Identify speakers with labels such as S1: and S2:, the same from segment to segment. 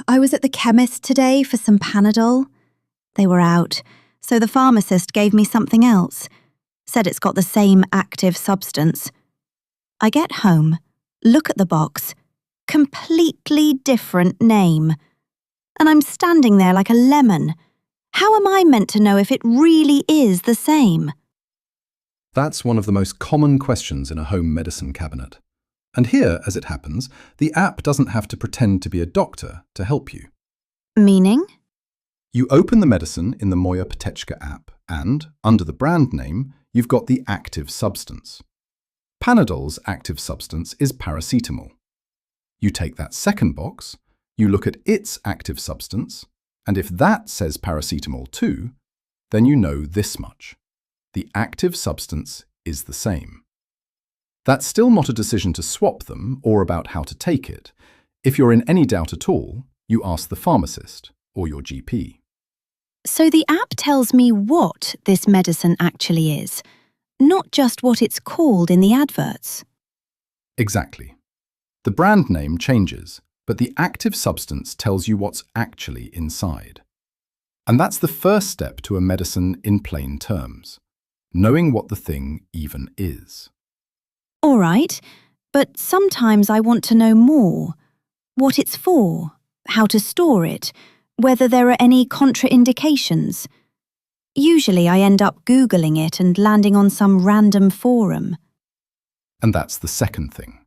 S1: I was at the chemist today for some Panadol. They were out, so the pharmacist gave me something else. Said it's got the same active substance. I get home, look at the box. Completely different name. And I'm standing there like a lemon. How am I meant to know if it really is the same?
S2: That's one of the most common questions in a home medicine cabinet. And here, as it happens, the app doesn't have to pretend to be a doctor to help you.
S1: Meaning?
S2: You open the medicine in the mojApteczka app and, under the brand name, you've got the active substance. Panadol's active substance is paracetamol. You take that second box, you look at its active substance, and if that says paracetamol too, then you know this much. The active substance is the same. That's still not a decision to swap them or about how to take it. If you're in any doubt at all, you ask the pharmacist or your GP.
S1: So the app tells me what this medicine actually is, not just what it's called in the adverts.
S2: Exactly. The brand name changes, but the active substance tells you what's actually inside. And that's the first step to a medicine in plain terms, knowing what the thing even is.
S1: All right, but sometimes I want to know more. What it's for, how to store it, whether there are any contraindications. Usually I end up Googling it and landing on some random forum.
S2: And that's the second thing.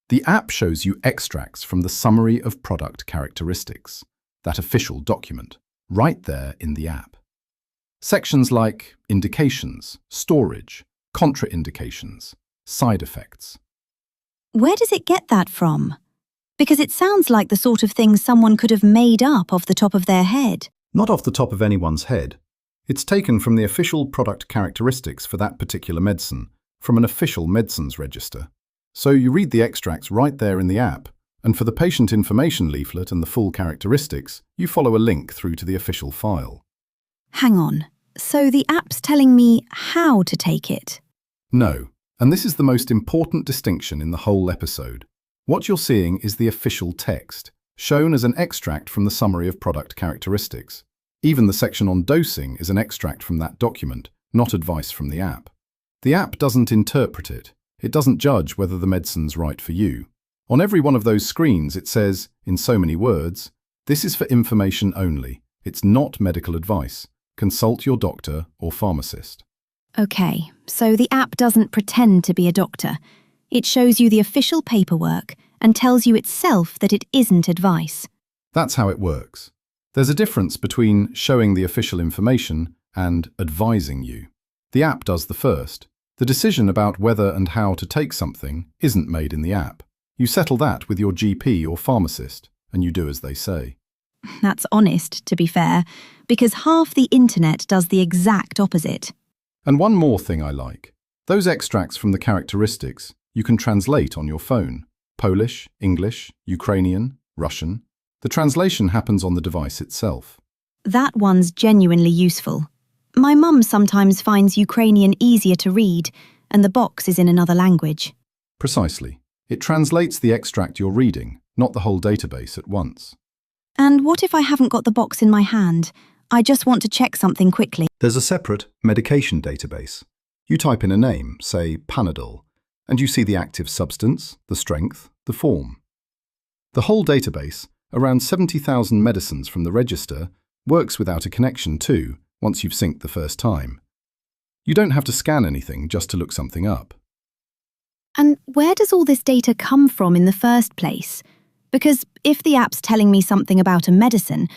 S2: The app shows you extracts from the Summary of Product Characteristics, that official document, right there in the app. Sections like indications, storage, contraindications, side effects.
S1: Where does it get that from? Because it sounds like the sort of thing someone could have made up off the top of their head.
S2: Not off the top of anyone's head. It's taken from the official product characteristics for that particular medicine, from an official medicines register. So you read the extracts right there in the app, and for the patient information leaflet and the full characteristics, you follow a link through to the official file.
S1: Hang on, so the app's telling me how to take it?
S2: No, and this is the most important distinction in the whole episode. What you're seeing is the official text, shown as an extract from the Summary of Product Characteristics. Even the section on dosing is an extract from that document, not advice from the app. The app doesn't interpret it. It doesn't judge whether the medicine's right for you. On every one of those screens it says, in so many words, this is for information only. It's not medical advice. Consult your doctor or pharmacist.
S1: Okay, so the app doesn't pretend to be a doctor. It shows you the official paperwork and tells you itself that it isn't advice.
S2: That's how it works. There's a difference between showing the official information and advising you. The app does the first. The decision about whether and how to take something isn't made in the app. You settle that with your GP or pharmacist, and you do as they say.
S1: That's honest, to be fair, because half the internet does the exact opposite.
S2: And one more thing I like. Those extracts from the characteristics you can translate on your phone. Polish, English, Ukrainian, Russian. The translation happens on the device itself.
S1: That one's genuinely useful. My mum sometimes finds Ukrainian easier to read, and the box is in another language.
S2: Precisely. It translates the extract you're reading, not the whole database at once.
S1: And what if I haven't got the box in my hand? I just want to check something quickly.
S2: There's a separate medication database. You type in a name, say Panadol, and you see the active substance, the strength, the form. The whole database, around 70,000 medicines from the register, works without a connection too, once you've synced the first time. You don't have to scan anything just to look something up.
S1: And where does all this data come from in the first place? Because if the app's telling me something about a medicine,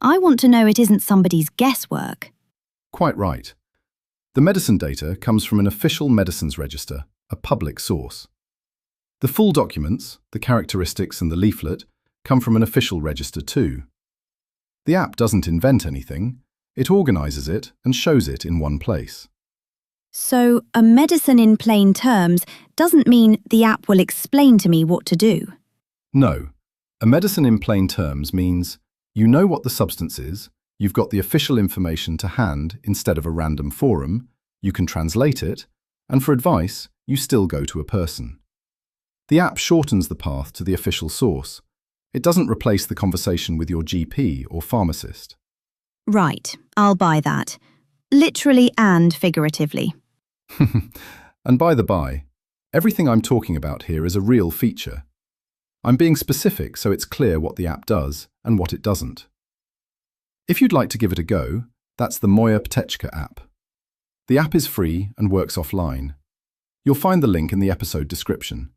S1: I want to know it isn't somebody's guesswork.
S2: Quite right. The medicine data comes from an official medicines register, a public source. The full documents, the characteristics and the leaflet, come from an official register too. The app doesn't invent anything. It organises it and shows it in one place.
S1: So, a medicine in plain terms doesn't mean the app will explain to me what to do.
S2: No. A medicine in plain terms means you know what the substance is, you've got the official information to hand instead of a random forum, you can translate it, and for advice, you still go to a person. The app shortens the path to the official source. It doesn't replace the conversation with your GP or pharmacist.
S1: Right, I'll buy that. Literally and figuratively.
S2: And by the by, everything I'm talking about here is a real feature. I'm being specific so it's clear what the app does and what it doesn't. If you'd like to give it a go, that's the mojApteczka app. The app is free and works offline. You'll find the link in the episode description.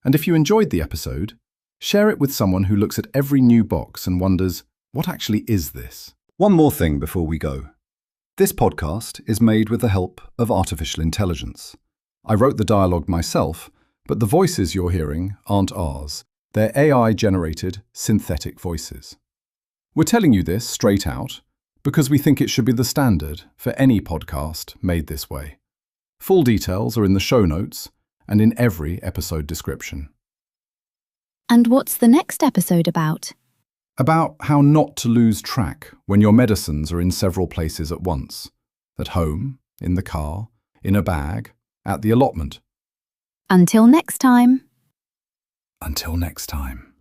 S2: And if you enjoyed the episode, share it with someone who looks at every new box and wonders, what actually is this?
S3: One more thing before we go. This podcast is made with the help of artificial intelligence. I wrote the dialogue myself, but the voices you're hearing aren't ours. They're AI-generated synthetic voices. We're telling you this straight out because we think it should be the standard for any podcast made this way. Full details are in the show notes and in every episode description.
S1: And what's the next episode about?
S2: About how not to lose track when your medicines are in several places at once. At home, in the car, in a bag, at the allotment.
S1: Until next time.
S2: Until next time.